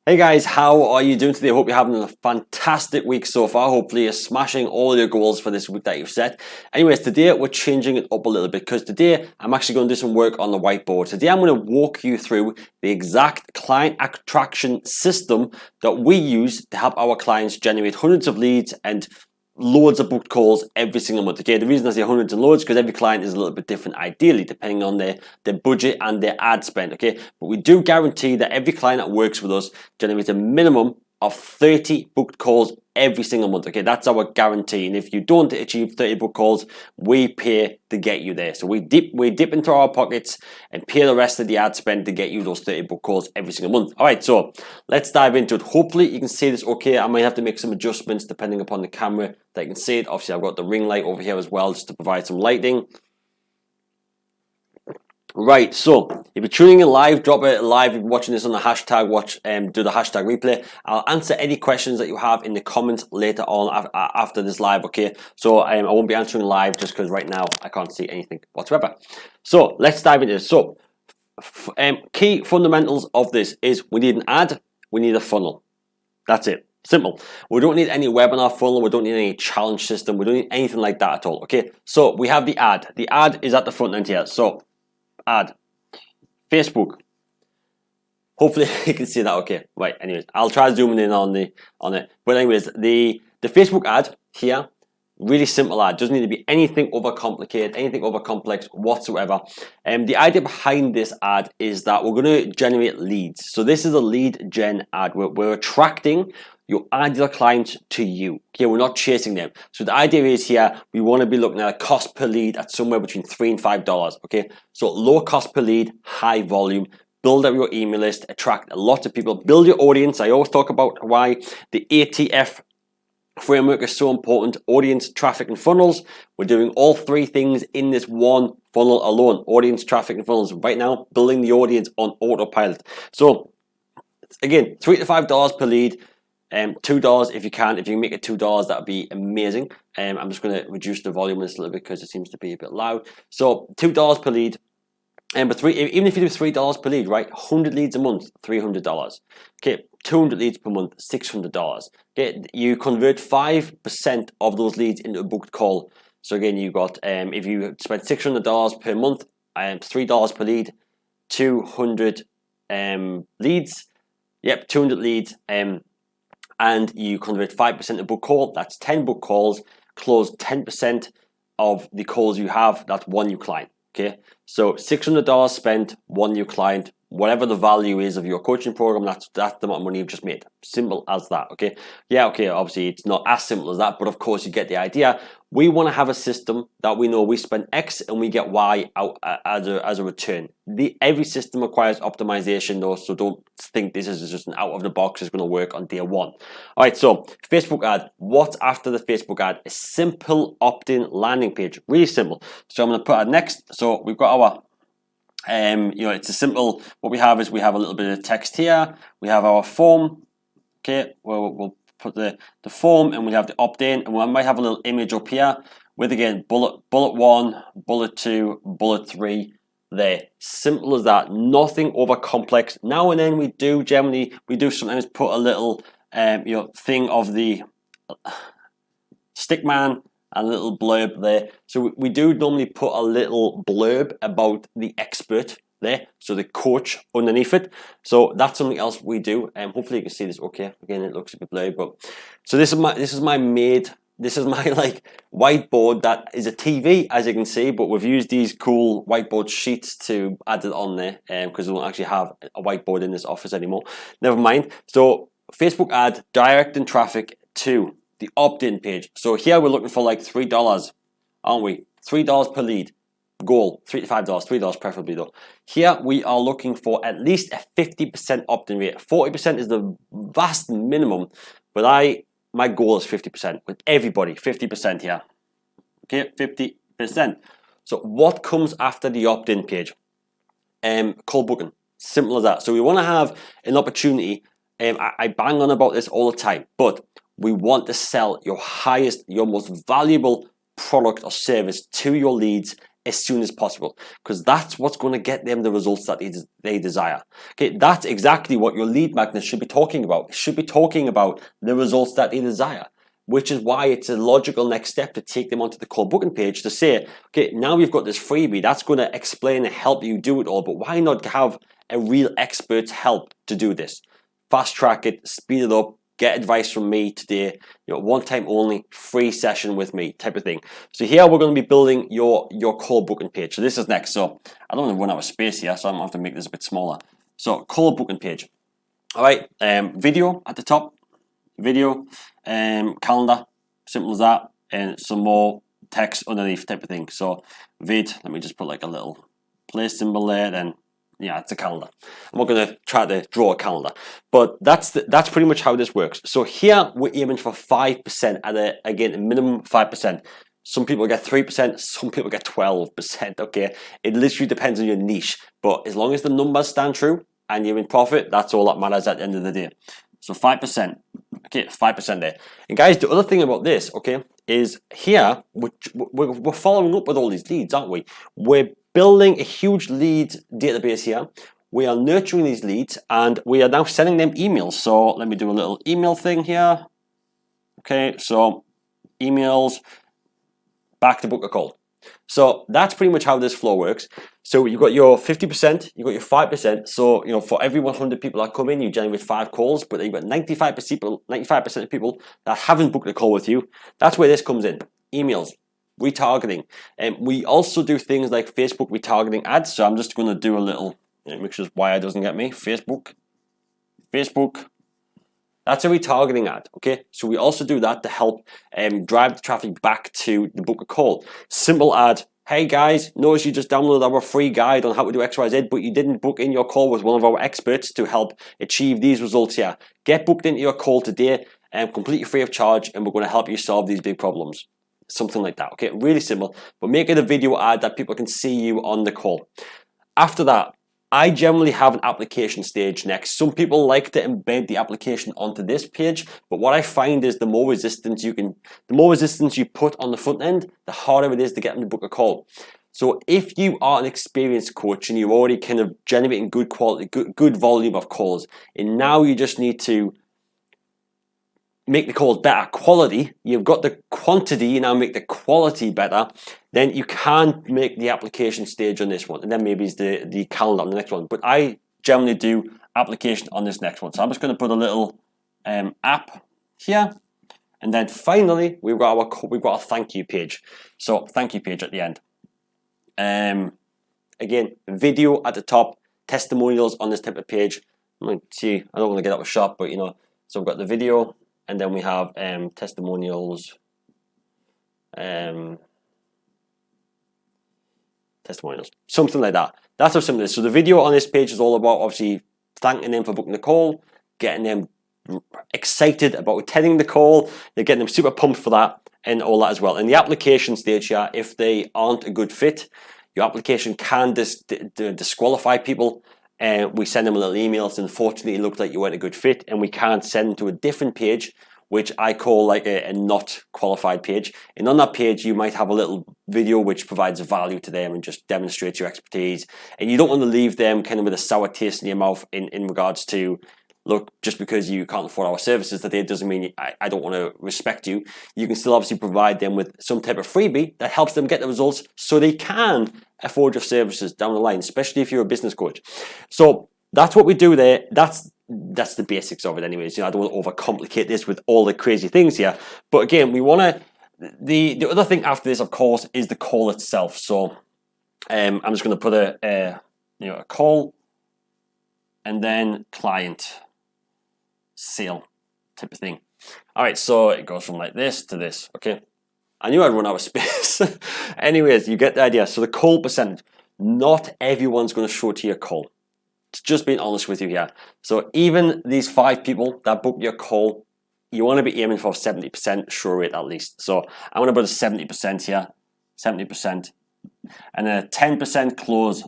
Hey guys, how are you doing today? I hope you're having a fantastic week so far. Hopefully you're smashing all your goals for this week that you've set. Anyways, today we're changing it up a little bit because today I'm actually going to do some work on the whiteboard. Today I'm going to walk you through the exact client attraction system that we use to help our clients generate hundreds of leads and loads of booked calls every single month. Okay, the reason I say hundreds and loads because every client is a little bit different, ideally, depending on their budget and their ad spend. Okay, but we do guarantee that every client that works with us generates a minimum of 30 booked calls every single month. Okay, that's our guarantee. And if you don't achieve 30 booked calls, we pay to get you there. So we dip into our pockets and pay the rest of the ad spend to get you those 30 booked calls every single month. All right, so let's dive into it. Hopefully you can see this okay. I might have to make some adjustments depending upon the camera that you can see it. Obviously I've got the ring light over here as well just to provide some lighting. Right, so if you're tuning in live, drop it live. If you're watching this on the hashtag, do the hashtag replay. I'll answer any questions that you have in the comments later on after this live, okay? So I won't be answering live just because right now I can't see anything whatsoever. So let's dive into this. So key fundamentals of this is we need an ad, we need a funnel. That's it. Simple. We don't need any webinar funnel. We don't need any challenge system. We don't need anything like that at all, okay? So we have the ad. The ad is at the front end here. So ad, Facebook. Hopefully you can see that okay. Right, anyways, I'll try zooming in on it. But anyways, the Facebook ad here, really simple ad. Doesn't need to be anything overcomplicated, anything over complex whatsoever. The idea behind this ad is that we're going to generate leads. So this is a lead gen ad. We're attracting your ideal clients to you. Okay, we're not chasing them. So the idea is here, we want to be looking at a cost per lead at somewhere between $3 and $5. Okay, so low cost per lead, high volume. Build up your email list, attract a lot of people, build your audience. I always talk about why the ATF framework is so important: audience, traffic, and funnels. We're doing all three things in this one funnel alone: audience, traffic, and funnels. Right now, building the audience on autopilot. So again, $3 to $5 per lead. $2 if you can. If you can make it $2, that would be amazing. I'm just going to reduce the volume this a little bit because it seems to be a bit loud. So $2 per lead. But even if you do $3 per lead, right? 100 leads a month, $300. Okay, 200 leads per month, $600. Okay, you convert 5% of those leads into a booked call. So again, you got if you spend $600 per month, $3 per lead, 200 leads. Yep, 200 leads. And you convert 5% of book call. That's 10 book calls. Close 10% of the calls you have. That's one new client. Okay, so $600 spent, one new client. Whatever the value is of your coaching program, that's the amount of money you've just made. Simple as that. Okay, yeah, okay. Obviously, it's not as simple as that, but of course, you get the idea. We want to have a system that we know we spend X and we get Y out as a return. Every system requires optimization, though, so don't think this is just an out of the box. It's going to work on day one. All right, so Facebook ad. What's after the Facebook ad? A simple opt-in landing page. Really simple. So I'm going to put ad next. So we've got our it's a simple, what we have is we have a little bit of text here. We have our form. Okay, we'll put the form, and we have the opt-in, and we might have a little image up here with, again, bullet 1, bullet 2, bullet 3 there. Simple as that. Nothing over complex. Now and then we do sometimes put a little thing of the stickman, a little blurb there. So we do normally put a little blurb about the expert there, so the coach underneath it. So that's something else we do. Hopefully you can see this okay. Again, it looks a bit blurry, but so this is my like whiteboard that is a TV, as you can see, but we've used these cool whiteboard sheets to add it on there because we don't actually have a whiteboard in this office anymore. Never mind. So Facebook ad, directing traffic to the opt-in page. So here we're looking for like $3, aren't we? $3 per lead. Goal, $3 to $5, $3 preferably though. Here we are looking for at least a 50% opt-in rate. 40% is the vast minimum, but my goal is 50% with everybody. 50% here. Okay, 50%. So what comes after the opt-in page? Call booking. Simple as that. So we want to have an opportunity. I bang on about this all the time, but we want to sell your most valuable product or service to your leads as soon as possible, because that's what's going to get them the results that they desire. Okay, that's exactly what your lead magnet should be talking about. It should be talking about the results that they desire, which is why it's a logical next step to take them onto the call booking page to say, okay, now we've got this freebie that's going to explain and help you do it all, but why not have a real expert's help to do this? Fast track it, speed it up, get advice from me today, one time only, free session with me type of thing. So here we're going to be building your call booking page. So this is next. So I don't want to run out of space here, so I'm going to have to make this a bit smaller. So call booking page. All right, video at the top, video, calendar, simple as that, and some more text underneath type of thing. So vid, let me just put like a little play symbol there, then yeah, it's a calendar. I'm not going to try to draw a calendar, but that's pretty much how this works. So here we're aiming for 5% at a minimum 5%. Some people get 3%, some people get 12%. Okay, it literally depends on your niche, but as long as the numbers stand true and you're in profit, that's all that matters at the end of the day. So 5%. Okay, 5% there. And guys, the other thing about this, okay, is here we're following up with all these leads, aren't we? We're building a huge lead database here. We are nurturing these leads and we are now sending them emails. So let me do a little email thing here. Okay, so emails back to book a call. So that's pretty much how this flow works. So you've got your 50%, you've got your 5%. So for every 100 people that come in, you generate 5 calls, but you've got 95% of people that haven't booked a call with you. That's where this comes in. Emails, retargeting, and we also do things like Facebook retargeting ads. So I'm just going to do a little, make sure this wire doesn't get me. Facebook. That's a retargeting ad, okay? So we also do that to help drive the traffic back to the book a call. Simple ad. Hey guys, notice you just downloaded our free guide on how to do XYZ, but you didn't book in your call with one of our experts to help achieve these results here. Get booked into your call today and completely free of charge, and we're going to help you solve these big problems. Something like that, okay? Really simple, but make it a video ad that people can see you on the call. After that, I generally have an application stage next. Some people like to embed the application onto this page, but what I find is the more resistance you put on the front end, the harder it is to get them to book a call. So if you are an experienced coach and you're already kind of generating good quality, good volume of calls, and now you just need to make the calls better quality, you've got the quantity, you now make the quality better, then you can make the application stage on this one, and then maybe it's the calendar on the next one. But I generally do application on this next one. So I'm just going to put a little app here, and then finally we've got a thank you page. So thank you page at the end. Again, video at the top, testimonials on this type of page. I don't want to get out of shot, but so we've got the video. And then we have testimonials, something like that. That's how simple it is. So the video on this page is all about obviously thanking them for booking the call, getting them excited about attending the call, they're getting them super pumped for that and all that as well. In the application stage here, if they aren't a good fit, your application can disqualify people. We send them a little email. So unfortunately, it looked like you weren't a good fit, and we can't send them to a different page, which I call like a not qualified page. And on that page, you might have a little video which provides value to them and just demonstrates your expertise. And you don't want to leave them kind of with a sour taste in your mouth in regards to, look, just because you can't afford our services today doesn't mean I don't want to respect you. You can still obviously provide them with some type of freebie that helps them get the results so they can afford your services down the line, especially if you're a business coach. So that's what we do there. That's the basics of it anyways. I don't want to overcomplicate this with all the crazy things here. But again, we want to, the other thing after this, of course, is the call itself. So I'm just going to put a call and then client sale type of thing. All right, so it goes from like this to this, okay? I knew I'd run out of space. Anyways, you get the idea. So the call percentage, not everyone's going to show to your call. It's just being honest with you here. So even these 5 people that booked your call, you want to be aiming for 70% show rate at least. So I'm going to put a 70% here, 70%, and then a 10% close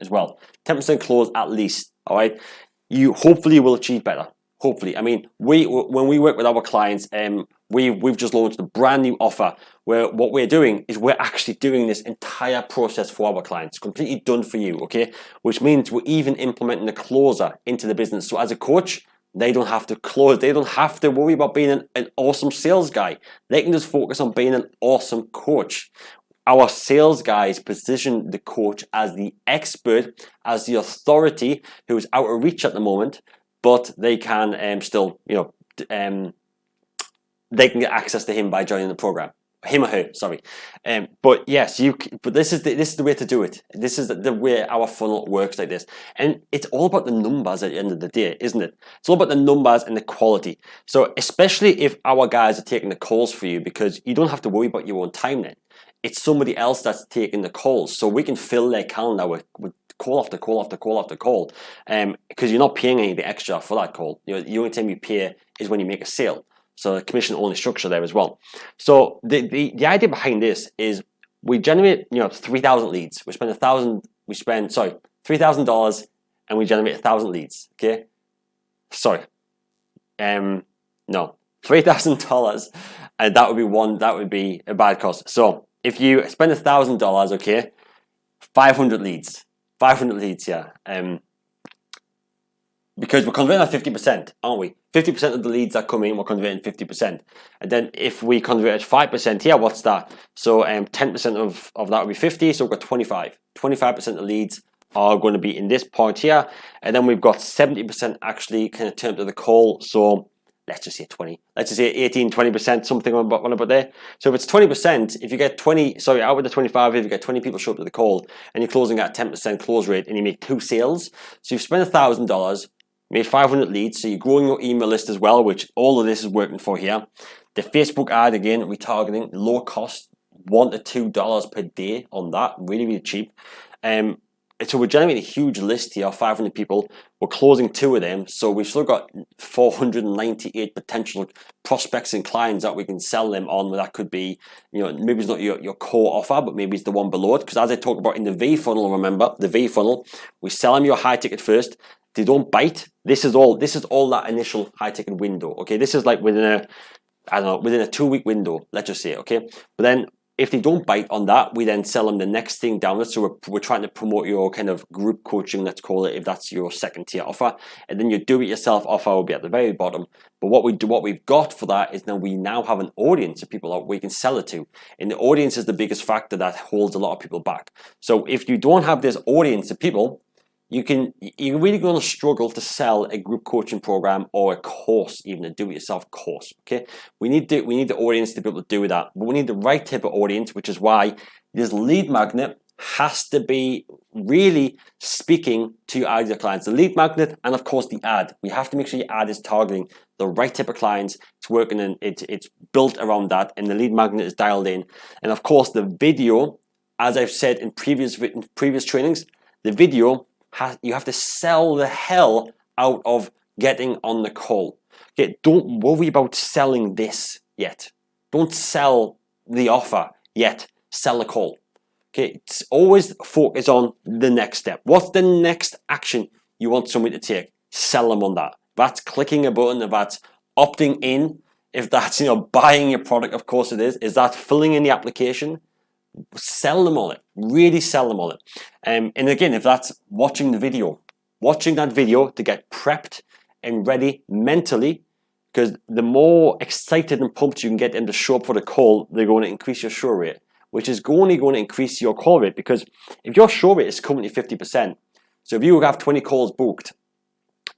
as well. 10% close at least, all right? You hopefully will achieve better. Hopefully. I mean, when we work with our clients, We've just launched a brand new offer where what we're doing is we're actually doing this entire process for our clients, completely done for you, okay? Which means we're even implementing a closer into the business. So as a coach, they don't have to close. They don't have to worry about being an awesome sales guy. They can just focus on being an awesome coach. Our sales guys position the coach as the expert, as the authority who is out of reach at the moment, but they can still, they can get access to him by joining the program. Him or her, sorry. But yes, but this is the way to do it. This is the way our funnel works like this. And it's all about the numbers at the end of the day, isn't it? It's all about the numbers and the quality. So especially if our guys are taking the calls for you, because you don't have to worry about your own time then. It's somebody else that's taking the calls. So we can fill their calendar with call after call after call after call. Because you're not paying anything extra for that call. The only time you pay is when you make a sale. So the commission only structure there as well. So the idea behind this is we generate 3,000 leads. We spend $3,000 and we generate 1,000 leads. Okay, sorry, no, $3,000, and that would be a bad cost. So if you spend $1,000, okay, 500 leads, yeah. Because we're converting at 50%, aren't we? 50% of the leads that come in, we're converting 50%. And then if we convert at 5%, yeah, what's that? So 10% of that would be 50, so we've got 25. 25% of the leads are going to be in this point here. And then we've got 70% actually kind of turned to the call. So let's just say 20. Let's just say 18, 20%, something about there. So if it's 20%, if you get out of the 25, if you get 20 people show up to the call and you're closing at 10% close rate and you make 2 sales, so you've spent $1,000, made 500 leads, so you're growing your email list as well, which all of this is working for here. The Facebook ad, again, retargeting, low cost, $1 to $2 per day on that, really, really cheap. So we're generating a huge list here, 500 people. We're closing 2 of them, so we've still got 498 potential prospects and clients that we can sell them on. That could be, maybe it's not your core offer, but maybe it's the one below it. Because as I talked about in the V funnel, remember the V funnel, we sell them your high ticket first. They don't bite. This is all that initial high ticket window. Okay, this is like within a 2-week window, let's just say. Okay, but then if they don't bite on that, we then sell them the next thing down it. So we're trying to promote your kind of group coaching, let's call it, if that's your second tier offer. And then your do-it-yourself offer will be at the very bottom. But what we've got for that is we now have an audience of people that we can sell it to. And the audience is the biggest factor that holds a lot of people back. So if you don't have this audience of people, you're really going to struggle to sell a group coaching program or a course, even a do-it-yourself course. Okay, we need the audience to be able to do that, but we need the right type of audience, which is why this lead magnet has to be really speaking to your ideal clients. The lead magnet and of course the ad. We have to make sure your ad is targeting the right type of clients. It's working and it's built around that, and the lead magnet is dialed in. And of course the video, as I've said in previous trainings, the video. You have to sell the hell out of getting on the call. Okay, don't worry about selling this yet. Don't sell the offer yet. Sell the call. Okay, it's always focus on the next step. What's the next action you want somebody to take? Sell them on that. If that's clicking a button, if that's opting in, if that's buying your product, of course it is. Is that filling in the application? Sell them on it. Really sell them on it. And again, if that's watching that video to get prepped and ready mentally, because the more excited and pumped you can get them to show up for the call, they're going to increase your show rate, which is only going to increase your call rate. Because if your show rate is currently 50%, so if you have 20 calls booked,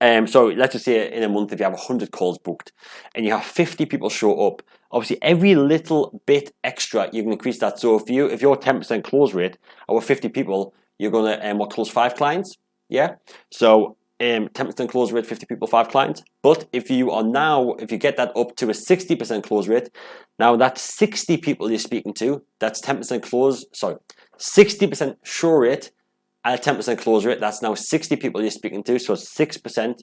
so let's just say in a month, if you have 100 calls booked and you have 50 people show up, obviously every little bit extra you can increase that. So if you're 10% close rate over 50 people, you're going to close 5 clients. Yeah. So 10% close rate, 50 people, 5 clients. But if you get that up to a 60% close rate, now that's 60 people you're speaking to. That's 60% show rate. At a 10% close rate, that's now 60 people you're speaking to, so 6%,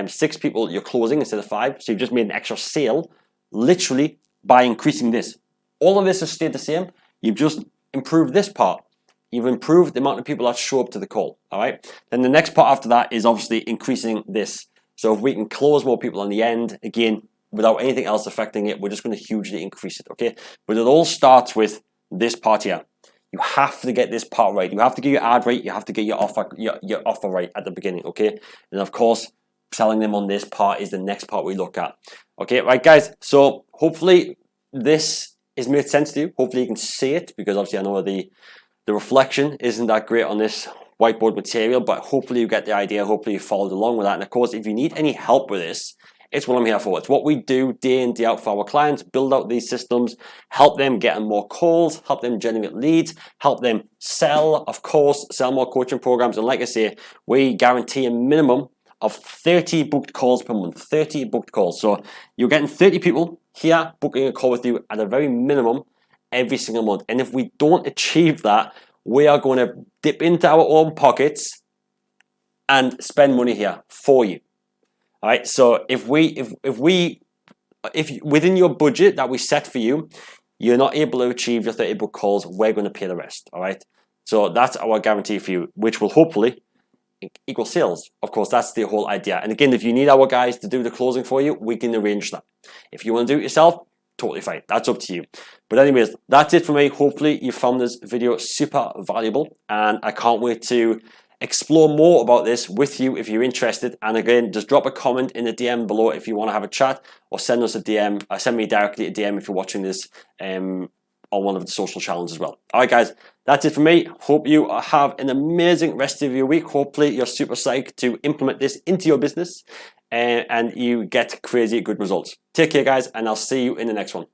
6 people you're closing instead of 5. So you've just made an extra sale, literally by increasing this. All of this has stayed the same. You've just improved this part. You've improved the amount of people that show up to the call. All right. Then the next part after that is obviously increasing this. So if we can close more people on the end, again, without anything else affecting it, we're just going to hugely increase it, okay? But it all starts with this part here. You have to get this part right. You have to get your ad right. You have to get your offer right at the beginning, okay? And of course, selling them on this part is the next part we look at. Okay, right, guys? So hopefully this has made sense to you. Hopefully you can see it, because obviously I know the reflection isn't that great on this whiteboard material, but hopefully you get the idea. Hopefully you followed along with that. And of course, if you need any help with this, it's what I'm here for. It's what we do day in, day out for our clients, build out these systems, help them get more calls, help them generate leads, help them sell, of course, sell more coaching programs. And like I say, we guarantee a minimum of 30 booked calls per month, 30 booked calls. So you're getting 30 people here booking a call with you at a very minimum every single month. And if we don't achieve that, we are going to dip into our own pockets and spend money here for you. All right. So if within your budget that we set for you, you're not able to achieve your 30 book calls, we're going to pay the rest. All right. So that's our guarantee for you, which will hopefully equal sales. Of course, that's the whole idea. And again, if you need our guys to do the closing for you, we can arrange that. If you want to do it yourself, totally fine. That's up to you. But anyways, that's it for me. Hopefully you found this video super valuable, and I can't wait to explore more about this with you if you're interested. And again, just drop a comment in the DM below if you want to have a chat, or send us a DM, send me directly a DM if you're watching this on one of the social channels as well. All right, guys, that's it for me. Hope you have an amazing rest of your week. Hopefully you're super psyched to implement this into your business and you get crazy good results. Take care, guys, and I'll see you in the next one.